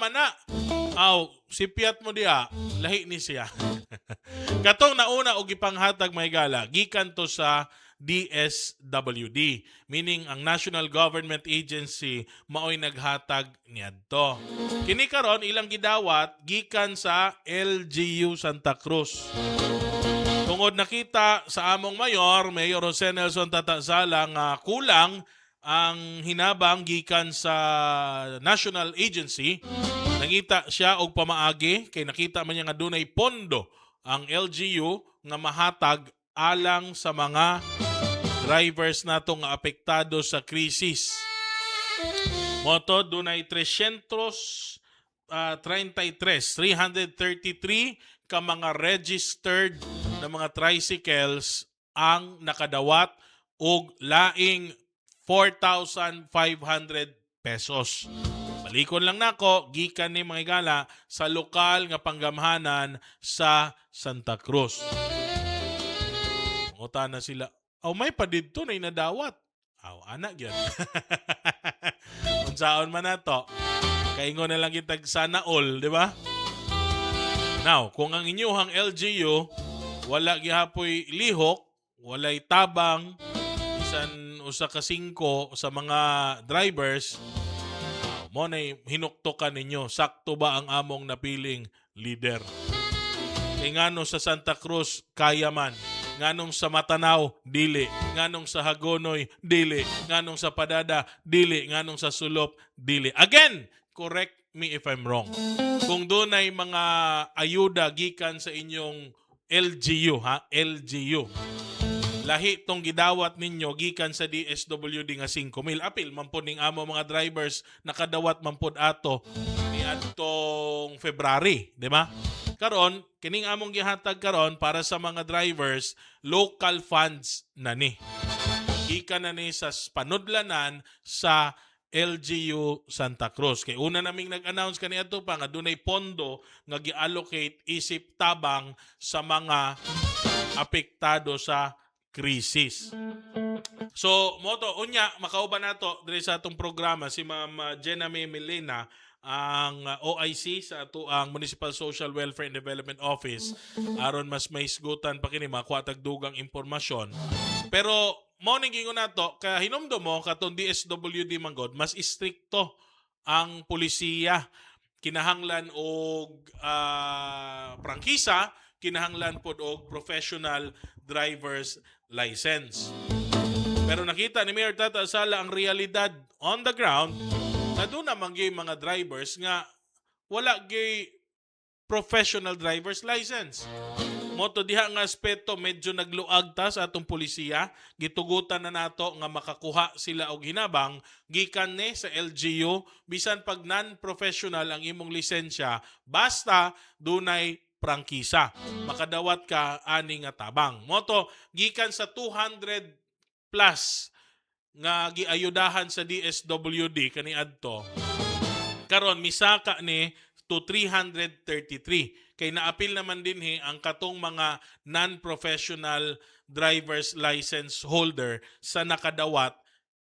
man na. Aw, sipiat mo diha, lahi ni siya. Katong nauna og ipanghatag may gala, gikan to sa DSWD, meaning ang National Government Agency maoy naghatag niadto. Kini karon ilang gidawat gikan sa LGU Santa Cruz. Tungod nakita sa among Mayor Jose Nelson Tatasala nga kulang ang hinabang gikan sa national agency, nangita siya og pamaagi kay nakita man niya nga dunay pondo ang LGU nga mahatag alang sa mga drivers nato nga apektado sa krisis. Moto dunay 333 ka mga registered na mga tricycles ang nakadawat og laing 4,500 pesos. Balikon lang nako, gikan ni mga gala sa lokal nga panggamhanan sa Santa Cruz. Manguta na sila, may pa dito na inadawat. Anak yan. Unsaon man na to. Kaingon na lang kitag sana all, di ba? Now, kung ang inyuhang LGU, wala gihapoy lihok, walay tabang, isan usa ka 5 sa mga drivers, mo na hinuktokan ninyo, sakto ba ang among napiling leader? Kay nganong sa Santa Cruz, kaya man. Nganong sa Matanao, dili. Nganong sa Hagonoy, dili. Nganong sa Padada, dili. Nganong sa Sulop, dili. Again, correct me if I'm wrong. Kung doon ay mga ayuda gikan sa inyong LGU, LGU. Lahi tong gidawat ninyo gikan sa DSWD nga 5,000. Apil man pod ning amo mga drivers nakadawat man pod ato ni adtong February, di ba? Karon kining among gihatag karon para sa mga drivers, local funds na ni. Gikan na ni sa panudlanan sa LGU Santa Cruz. Kay una naming nag-announce kaniadto pa nga dunay pondo nga gi-allocate isip tabang sa mga apektado sa krisis. So, moto, unya, makauban nato diri sa atong programa si Ma'am Jenna May Milena, ang OIC sa ato ang Municipal Social Welfare and Development Office, aron mas may isgutan pa kini makuha tag dugang impormasyon. Pero mo ning gingon nato kaya hinumdum mo katong DSWD manggod mas istrikto ang pulisiya, kinahanglan og prangkisa, kinahanglan pod og professional driver's license. Pero nakita ni Mayor Tata Sala ang realidad on the ground na doon naman gay mga drivers nga wala gay professional driver's license. Moto diha nga aspeto medyo nagluag ta sa atong pulisiya, gitugutan na nato nga makakuha sila og hinabang gikan ni sa LGU bisan pag non-professional ang imong lisensya basta dunay prangkisa. Makadawat ka ani nga tabang. Moto gikan sa 200 plus nga giayudahan sa DSWD kaniadto. Karon misaka ni to 333. Kay naapil naman dinhi ang katong mga non-professional driver's license holder sa nakadawat.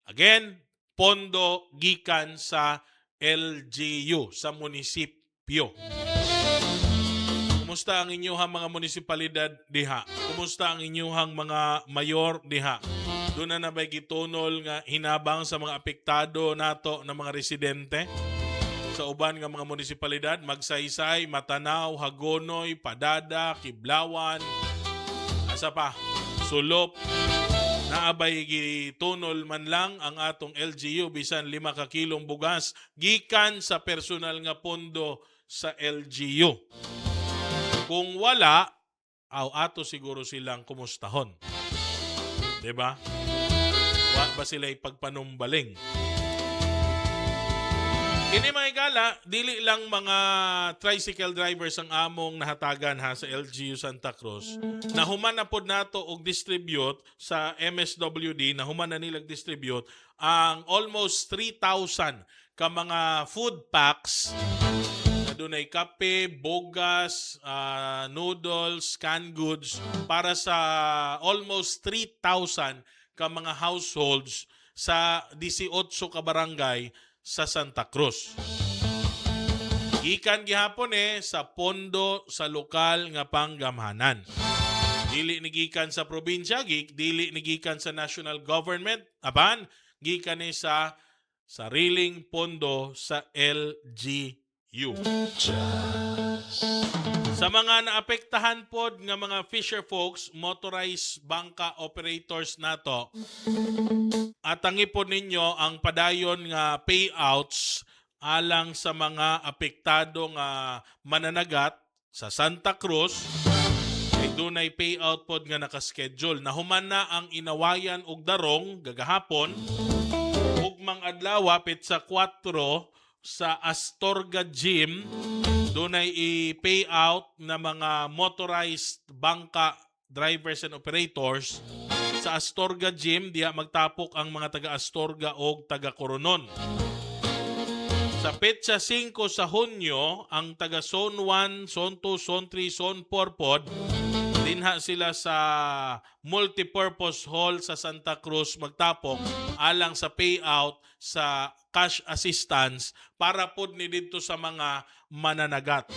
Again, pondo gikan sa LGU sa munisipyo. Kumusta ang inyuhang mga munisipalidad diha? Kumusta ang inyuhang mga mayor diha? Doon na nabay gitunol nga hinabang sa mga apektado nato ng mga residente sa uban nga mga munisipalidad, Magsaysay, Matanao, Hagonoy, Padada, Kiblawan, asa pa, Sulop. Naabay gitunol man lang ang atong LGU bisan 5 ka kilong bugas gikan sa personal nga pondo sa LGU. Kung wala, ato siguro silang kumustahon. Diba? Wa ba sila ipagpanumbaling? Kini mga igala, dili lang mga tricycle drivers ang among nahatagan sa LGU Santa Cruz. Nahuman na pod nato og distribute sa MSWD, nahuman na nilang distribute ang almost 3,000 ka mga food packs. Dunay kape, bogas, noodles, canned goods para sa almost 3,000 ka mga households sa 18 ka barangay sa Santa Cruz. gikan gihapon sa pondo sa lokal nga panggamhanan. Dili ni gikan sa probinsya, dili ni gikan sa national government, apan gikan ni sa sariling pondo sa LGU. Sa mga naapektahan pod nga mga fisher folks, motorized bangka operators nato, atangi po ninyo ang padayon nga payouts alang sa mga apektado nga mananagat sa Santa Cruz. Kay dunay payout pod nga nakaschedule. Nahuman na ang Inawayan ug Darong gagahapon. Ugmang adlaw petsa 4 sa Astorga Gym dunay i-payout na mga motorized bangka drivers and operators sa Astorga Gym. Diya magtapok ang mga taga Astorga o taga Coronon. Sa petsa 5 sa Hunyo, ang taga Zone 1, Zone 2, Zone 3, Zone 4 pod, dinha sila sa multipurpose hall sa Santa Cruz magtapok alang sa payout sa cash assistance para pod ni dito sa mga mananagat.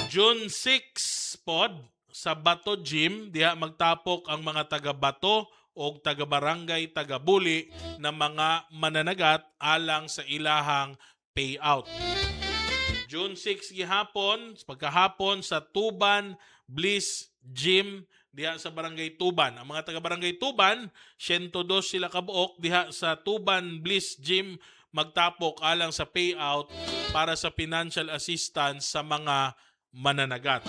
June 6 pod sa Bato Gym, diha magtapok ang mga taga Bato o taga barangay, taga Buli na mga mananagat alang sa ilahang payout. June 6 gihapon, pagkahapon sa Tuban Bliss Gym diha sa Barangay Tuban. Ang mga taga Barangay Tuban, 102 sila kabuok diha sa Tuban Bliss Gym magtapok alang sa payout para sa financial assistance sa mga mananagat.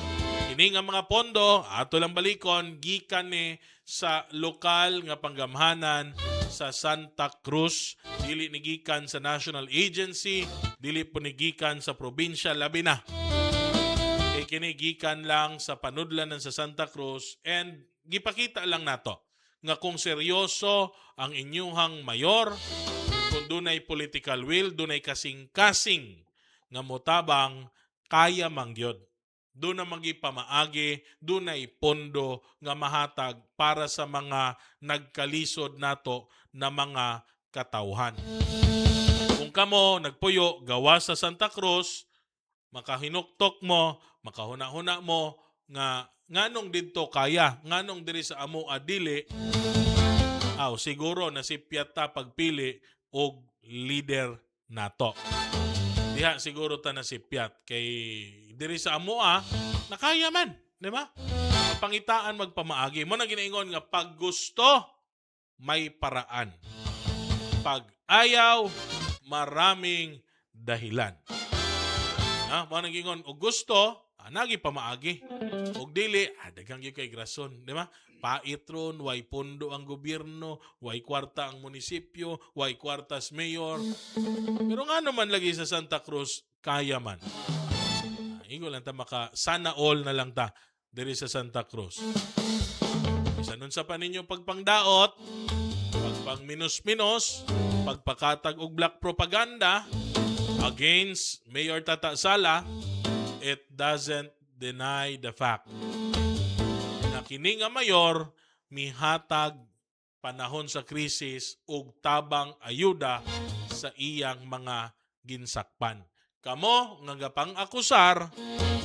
Kini nga mga pondo ato lang balikon gikan ni sa lokal nga panggamhanan sa Santa Cruz, dili ni gikan sa national agency, dili po ni gikan sa probinsya labi na. Kay kini gikan lang sa panudlanan sa Santa Cruz, and gipakita lang nato nga kung seryoso ang inyuhang mayor, kung dunay political will, dunay kasing-kasing nga motabang, kaya mangyod. Doon na magipamaagi, doon ay pondo nga mahatag para sa mga nagkalisod nato na mga katawhan. Kung kamo nagpuyo gawa sa Santa Cruz, makahinuktok mo, makahuna-huna mo nga nganong didto kaya, nganong diri sa amo adili, siguro nasipyat ta pagpili og leader nato. Diha siguro ta nasipyat kay diri sa amo nakaya man, di ba? Pangitaan magpamaagi mo na ginaingon nga pag gusto may paraan. Pag ayaw maraming dahilan. Mo na gingon og gusto nagi pamaagi. Og dili daghang gyud kay grason, di ba? Paitron, way pondo ang gobyerno, way kwarta ang munisipyo, way kwartas mayor. Pero nga naman lagi sa Santa Cruz, kaya man. Ingo lang ta sana all na lang ta diri sa Santa Cruz. Isa nun sa paninyo pagpangdaot, pagpangminus-minus, pagpakatag og black propaganda against Mayor Tata Sala, it doesn't deny the fact na kini nga mayor mihatag panahon sa krisis ug tabang ayuda sa iyang mga ginsakpan. Kamo nga gapang-akusar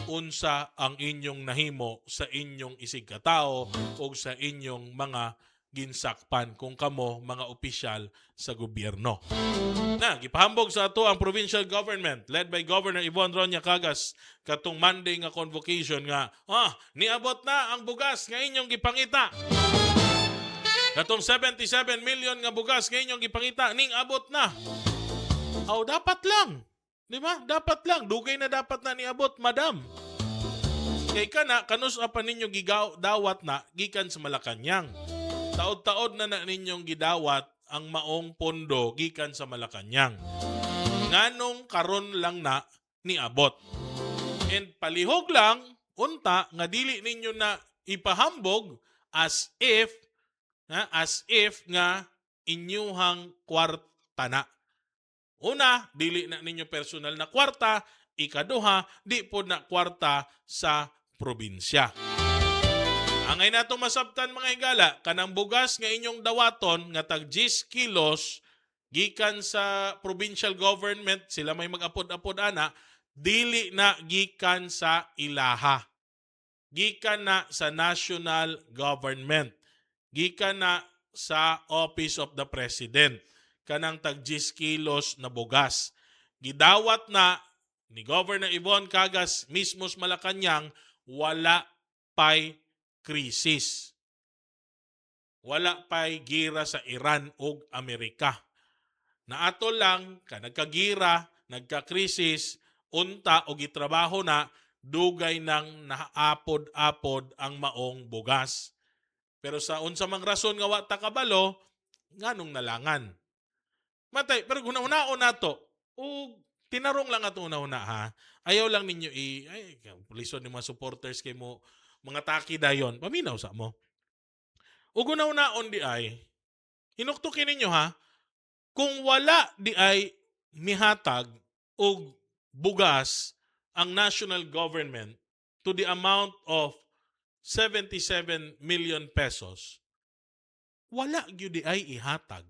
unsa ang inyong nahimo sa inyong isig katao o sa inyong mga ginsakpan kung kamo mga opisyal sa gobyerno. Gipahambog sa ato ang provincial government led by Governor Yvonne Ronya Cagas katong Monday nga convocation nga niabot na ang bugas nga inyong gipangita. Katong 77 million nga bugas nga inyong gipangita ning abot na. Dapat lang. Di ba? Dapat lang. Dugay na dapat na niabot, madam. Kay kanus pa ninyo gidawat na gikan sa Malacañang. Taod-taod na ninyong gidawat ang maong pondo gikan sa Malacañang. Nganong karon lang na niabot. And palihog lang, unta, nga dili ninyo na ipahambog as if nga inyuhang kwarta na. Una, dili na ninyo personal na kwarta. Ikaduha, di po na kwarta sa probinsya. Angay na ito masabtan mga higala, kanang bugas nga inyong dawaton nga tag 10 kilos, gikan sa provincial government, sila may mag-apod-apod ana, dili na gikan sa ilaha. Gikan na sa national government. Gikan na sa Office of the President. Kanang tag 10 kilos na bugas. Gidawat na ni Governor Yvonne Cagas mismos Malacañang, wala pay krisis. Wala pay gira sa Iran ug Amerika. Naato lang ka nagkagira, nagka-krisis, unta o gitrabaho na, dugay nang naapod-apod ang maong bugas. Pero sa unsa mang rason nga wa ta kabalo, nganong nalangan. Matay, pero hunahunaon nato. O tinarong lang ato una ha. Ayaw lang ninyo puliso ni mga supporters kay mo mga taki dayon. Paminaw sa mo. O hunahunaon di ay hinuktukin ninyo ha. Kung wala di ay mihatag og bugas ang national government to the amount of 77 million pesos, wala gyud di ay ihatag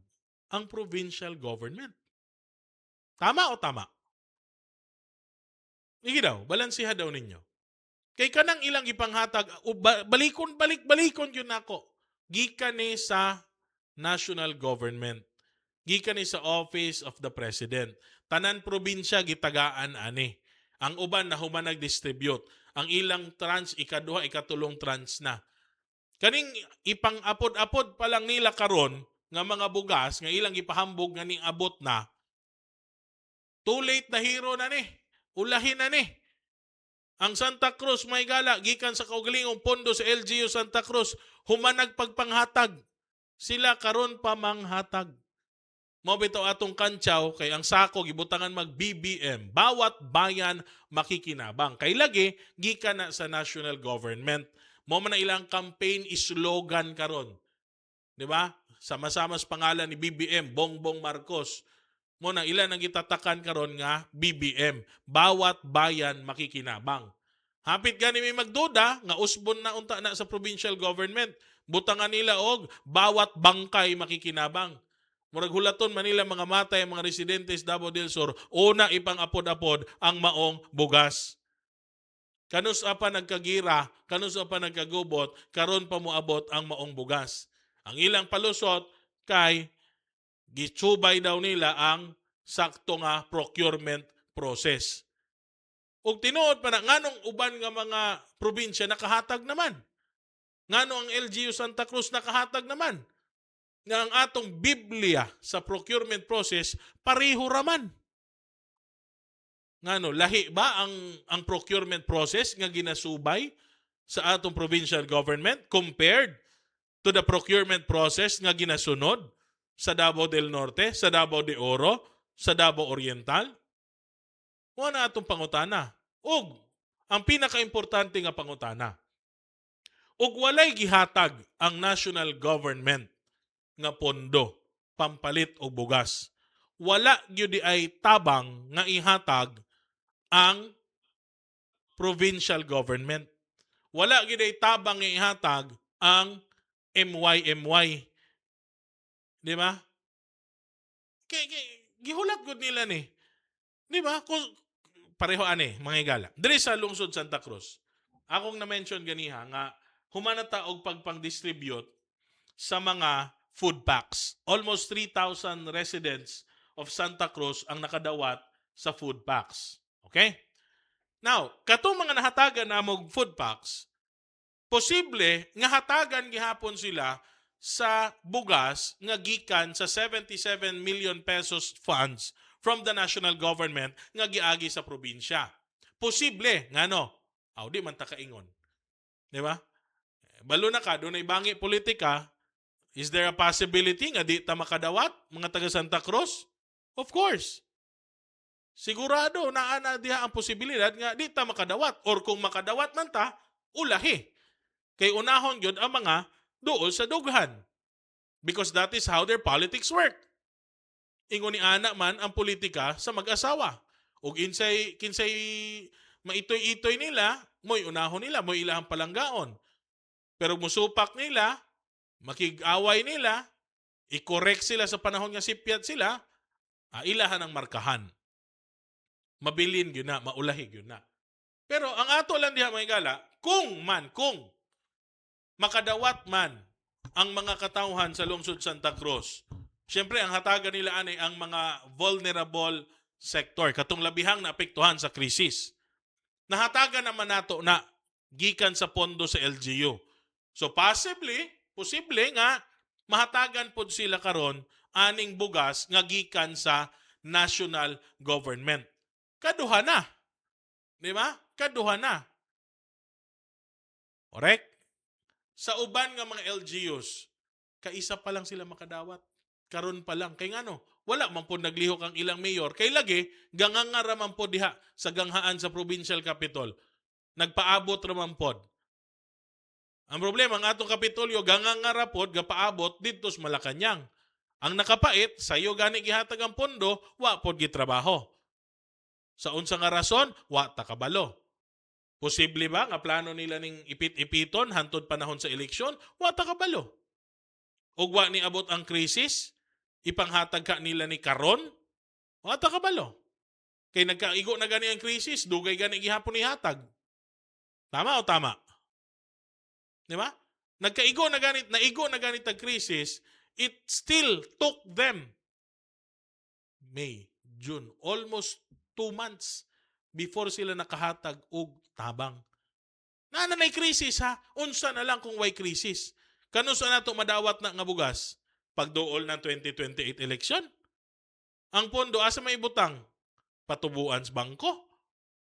ang provincial government. Tama o tama? Sige daw, balansiha daw ninyo. Kay kanang ilang ipanghatag, balik-balikon yun nako. Gikan ni sa national government. Gikan ni sa Office of the President. Tanan probinsya gitagaan ani. Ang uban na human nag-distribute. Ang ilang trans, ikaduha, ikatulong trans na. Kaning ipang-apod-apod pa lang nila karon nga mga bugas, nga ilang ipahambog nga ning abot na, too late na hero na ni. Ulahin na ni. Ang Santa Cruz, may gala, gikan sa kaugalingong pondo sa LGU Santa Cruz, humanag pagpanghatag. Sila karon pa manghatag. Mo bitaw atong kantsaw kay ang sako gibutangan mag BBM. Bawat bayan makikinabang. Kay lagi gikan na sa national government. Mo man na ilang campaign slogan karon. Di ba? Sama-sama sa pangalan ni BBM, Bongbong Marcos. Mo na ilan ang gitatakan karon nga BBM. Bawat bayan makikinabang. Hapit gani may magduda nga usbon na unta na sa provincial government. Butangan nila og bawat bangkay makikinabang. Murag hulaton Manila mga matay ang mga residente sa Davao del Sur, una ipang-apod-apod ang maong bugas. Kanus pa nagkagira, kanus pa nagkagubot, karon pa moabot ang maong bugas. Ang ilang palusot kay gitsubay daw nila ang sakto nga procurement process. Ug tinuod pa na nganong uban nga mga probinsya nakahatag naman. Ngano ang LGU Santa Cruz nakahatag naman. Nga ang atong Biblia sa procurement process pareho raman. Ngano lahi ba ang procurement process nga ginasubay sa atong provincial government compared to the procurement process nga ginasunod sa Davao del Norte, sa Davao de Oro, sa Davao Oriental? Wala atong pangutana. Ug ang pinaka-importante nga pangutana. Ug walay gihatag ang national government nga pondo pampalit og bugas. Wala gyud ay tabang nga ihatag ang provincial government. Wala gyud ay tabang nga ihatag ang MYMY. Di ba? Gihulat gud nila ni. Di ba? Pareho ani mga igala. Diri sa lungsod Santa Cruz. Akong na-mention ganiha nga humanata og pagpang-distribute sa mga food packs. Almost 3,000 residents of Santa Cruz ang nakadawat sa food packs. Okay? Now, katong mga nahatagan na mog food packs, posible nga hatagan gihapon sila sa bugas nga gikan sa 77 million pesos funds from the national government nga giagi sa probinsya. Posible, ngano? Di man ta kaingon. Di ba? Balo na ka, doon ay bangi politika. Is there a possibility nga di ta makadawat, mga taga Santa Cruz? Of course. Sigurado na diha ang posibilidad nga di ta makadawat. Or kung makadawat man ta, ulahi. Kay unahon yun ang mga duol sa dughan. Because that is how their politics work. Ingon ni ana man ang politika sa mag-asawa. Ug kinsay maitoy-itoy nila, mo'y unahon nila, mo'y ilahang palanggaon. Pero musupak nila, makig-away nila, i-correct sila sa panahon nga sipyat sila, Ilahan ang markahan. Mabilin gyud na, maulahi gyud na. Pero ang ato lang diha mga igala, kung makadawat man ang mga katawhan sa lungsod Santa Cruz, siyempre ang hatagan nila ani ang mga vulnerable sector, katong labihang naapektuhan sa krisis. Nahatagan naman nato na gikan sa pondo sa LGU. So posible nga mahatagan pod sila karon aning bugas nga gikan sa national government. Kaduha na. Di ba? Kaduha na. Correct? Sa uban nga mga LGUs, kaisa pa lang sila makadawat. Karon pa lang. Kay ngano, wala man po naglihok ang ilang mayor. Kay lagi, ganganga raman po diha sa ganghaan sa provincial capital. Nagpaabot raman po. Ang problema, ang atong kapitolyo, ganganga rapod, gapaabot dito sa Malacanang. Ang nakapait, sayo gani gihatag ang pondo, wa pod gitrabaho. Sa unsa nga rason, wa ta kabalo. Posible ba nga plano nila ning ipit-ipiton hantod panahon sa eleksyon? Wa ta kabalo. Ug wa ni abot ang krisis, ipanghatag ka nila ni karon? Wa ta kabalo. Kay nagkaigo na gani ang krisis, dugay gani gihapon ni hatag. Tama o tama? Di ba? Naigo na ganit ang krisis, it still took them May, June, almost 2 months before sila nakahatag og tabang. Nanay krisis ha, unsa na lang kung way krisis. Kano sa nato madawat na nga bugas pagduol ng 2028 election? Ang pondo asa may ibutang? Patubuan sa bangko.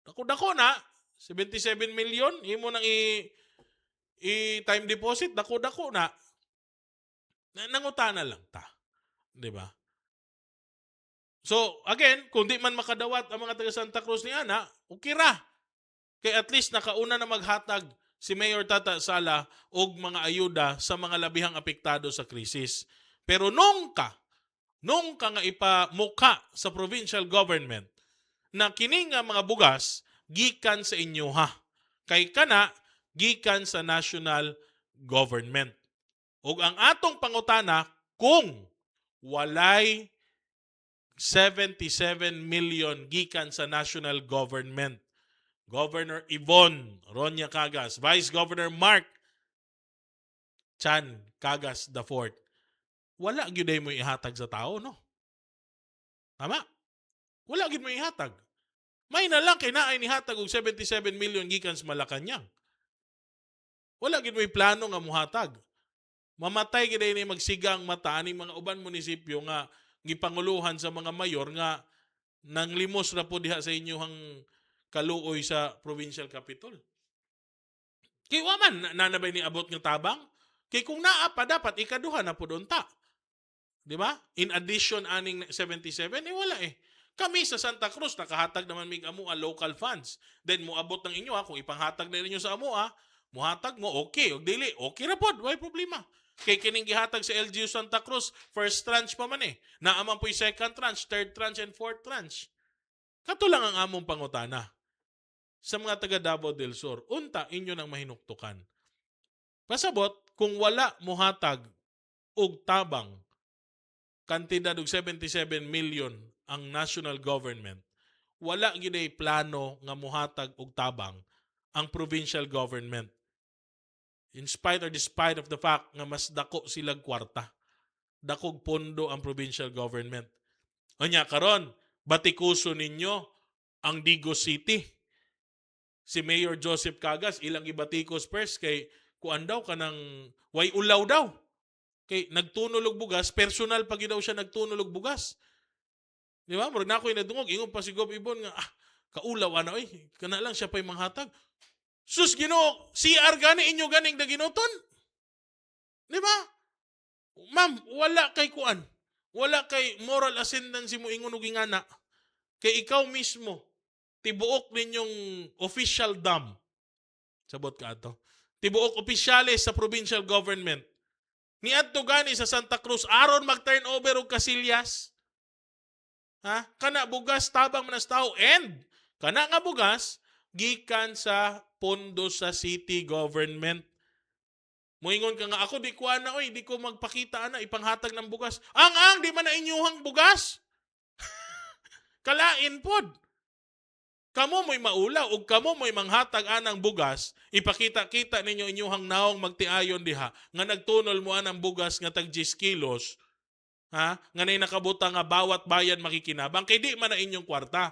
Dako na 77 million imo nang i-time deposit, dako na. Nangutana lang ta. 'Di ba? So, again, kung di man makadawat ang mga taga Santa Cruz ni Ana, okay ra. Kay at least nakauna na maghatag si Mayor Tata Sala og mga ayuda sa mga labihang apektado sa krisis. Pero nung ka nga ipamuka sa provincial government na kini nga mga bugas gikan sa inyo ha. Kay kana gikan sa national government. Ug ang atong pangutana kung walay 77 million gikan sa national government. Governor Yvonne Ronya Cagas, Vice Governor Mark Chan Cagas IV. Wala gyud mo ihatag sa tao, no? Tama? Wala gyud mo ihatag. May na lang kay naay ni hatag og 77 million gikan sa Malacanang. Wala gyud mo plano nga muhatag. Mamatay gid ni magsigang mata ani mga uban munisipyo nga gipanguluhan sa mga mayor nga nanglimos ra po diha sa inyong kaluoy sa provincial capital. Kay waman nanabay ni abot nga tabang. Kay kung naa pa dapat ikaduha na po doon ta. Di ba? In addition aning 77 wala eh. Kami sa Santa Cruz nakahatag naman mig amua local funds. Then moabot ng inyo kung ipanghatag na ninyo sa amua, muhatag mo okay, og dili okay ra pod, way problema. Kay kining gihatag sa LGU Santa Cruz, first tranche pa man eh. Naaman po'y second tranche, third tranche, and fourth tranche. Kato lang ang among pangutana. Sa mga taga Davao del Sur, unta inyo nang mahinuktukan. Pasabot, kung wala muhatag og tabang, kantidad og 77 million ang national government, wala gyud plano nga muhatag og tabang ang provincial government. In spite or despite of the fact nga mas dako silang kwarta. Dakog pondo ang provincial government. Anya karon, batikuso ninyo ang Digos City. Si Mayor Joseph Cagas ilang gibatikos first kay kuan daw kanang way ulaw daw. Kay nagtunulog bugas, personal pa daw siya nagtunulog bugas. Di ba? Murag na ako'y nadungog, ingon pa si Gov Ibon nga kaulaw ana oy, kana lang siya pa'y manghatag. Sus Ginoo, CR gani inyo ganing da ginuton? Di ba? Ma'am, wala kay kuan. Wala kay moral ascendancy mo ingon og ingana. Kay ikaw mismo tibuok ninyong official dam. Sabot ka ato. Tibuok opisyales sa provincial government. Niadto gani sa Santa Cruz aron mag-turnover og kasilyas. Ha? Kana bugas tabang manas tao and kana nga bugas gikan sa pondo sa city government. Moingon ka nga ako di ko ana oy, di ko magpakita ana ipanghatag ng bugas. Ang di man na inyuhang bugas. Kalain pod. Kamo mo'y maulaw ug kamo mo'y manghatag anang bugas, ipakita-kita ninyo inyuhang naong magtiayon diha nga nagtunol mo anang bugas nga tag 10 kilos, ha? Nga nay nakabuta nga bawat bayan makikinabang kay di man na inyong kwarta.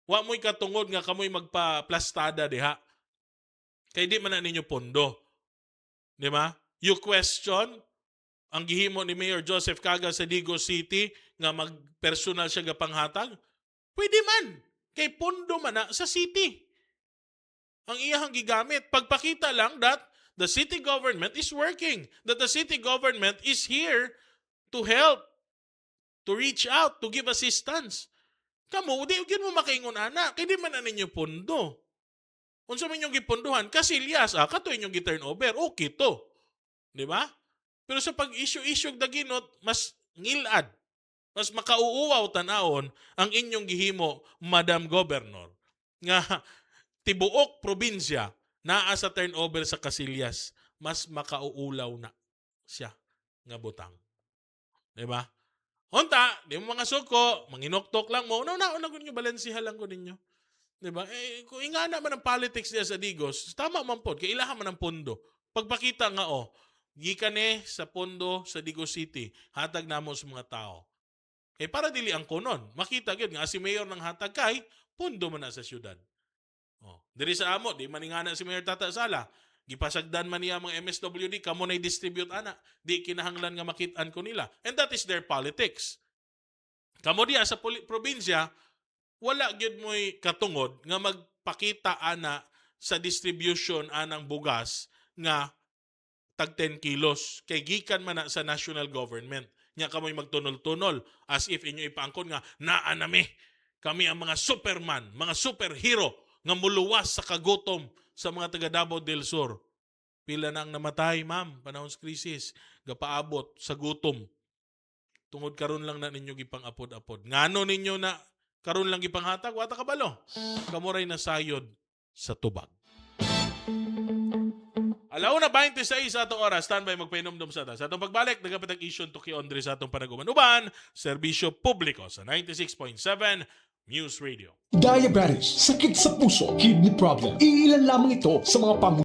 Wa mo'y katungod nga kamoy magpa-plastada diha. Kay di man na ninyo pondo. Di ba? You question ang gihimo ni Mayor Joseph Caga sa Digos City nga mag-personal siya nga panghatag? Pwede man. Kay pondo man na sa city. Ang iyahang gigamit. Pagpakita lang that the city government is working. That the city government is here to help, to reach out, to give assistance. Kamu, di mo makaingon ana. Kaya di man na ninyo pondo. Unsa man yung gipunduhan? Kasilyas, kato inyong gi-turnover. Okay to. Di ba? Pero sa pag-issue-issue daginot, mas ngilad. Mas makauuwaw tanawon ang inyong gihimo, Madam Governor. Nga tibuok probinsya naa sa turnover sa Kasilyas, mas makauulaw na siya nga butang. Diba? Unta, di mo mga suko, manginoktok lang mo, nauna ko ninyo, balansiha lang ko ninyo. Diba? Kung ingana man ang politics niya sa Digos, tama man po, kailangan man ang pondo. Pagpakita nga, gikan sa pondo sa Digos City, hatag namo sa mga tao. Para dili ang kunon. Makita gyud nga si mayor ng hatag kay pundo man na sa syudad. Diri sa amo, di maningana si Mayor Tata Sala. Gipasagdan man niya mga MSWD kamo nay distribute ana. Di kinahanglan nga makit-an ko nila. And that is their politics. Kamo diya sa probinsya, wala gyud mo'y katungod nga magpakita ana sa distribution anang bugas nga tag 10 kilos. Kay gikan man na sa national government. Nya kamoy magtunol-tunol as if inyo ipaangkon nga naa nami. Kami ang mga superman, mga superhero nga muluwas sa kagutom sa mga taga Davao del Sur. Pila na ang namatay, ma'am, panahon sa krisis, gapaabot sa gutom. Tungod karon lang na ninyo gipang apod-apod. Ngano ninyo na karon lang gipanghatag, wata kabalo. Kamuray na sayod sa tubag. Alauna 26 sa atong oras, standby magpainomdom sa ta. Sa atong pagbalik, nagapatag issue to Andre sa atong panaguman-uban, serbisyo publiko sa 96.7 News Radio. Diabetes, sakit sa puso, kidney problem. Iilan lamang ito sa mga